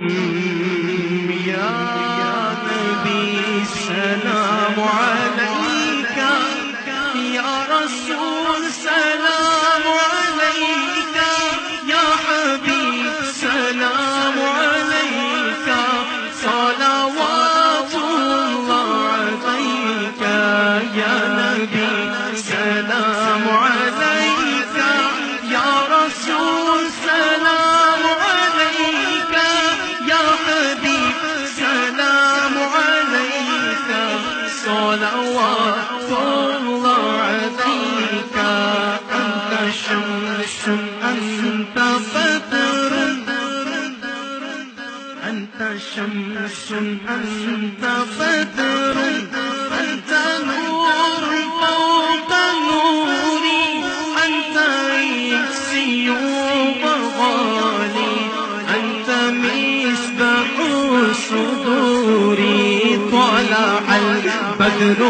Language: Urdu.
یا نبی سلام علیک، یا رسول سلام علیک، یا حبیب سلام علیک، صلوات اللہ علیک، یا نبی سلام علیک، یا رسول سلام علیک، یا حبیب سلام علیک، صلوات اللہ علیک، انت شمس انت بدر، انت شمس انت بدر، انت نور فوق نوري، انت عزي وغالي، انت مصباح صدوري، طلع البدر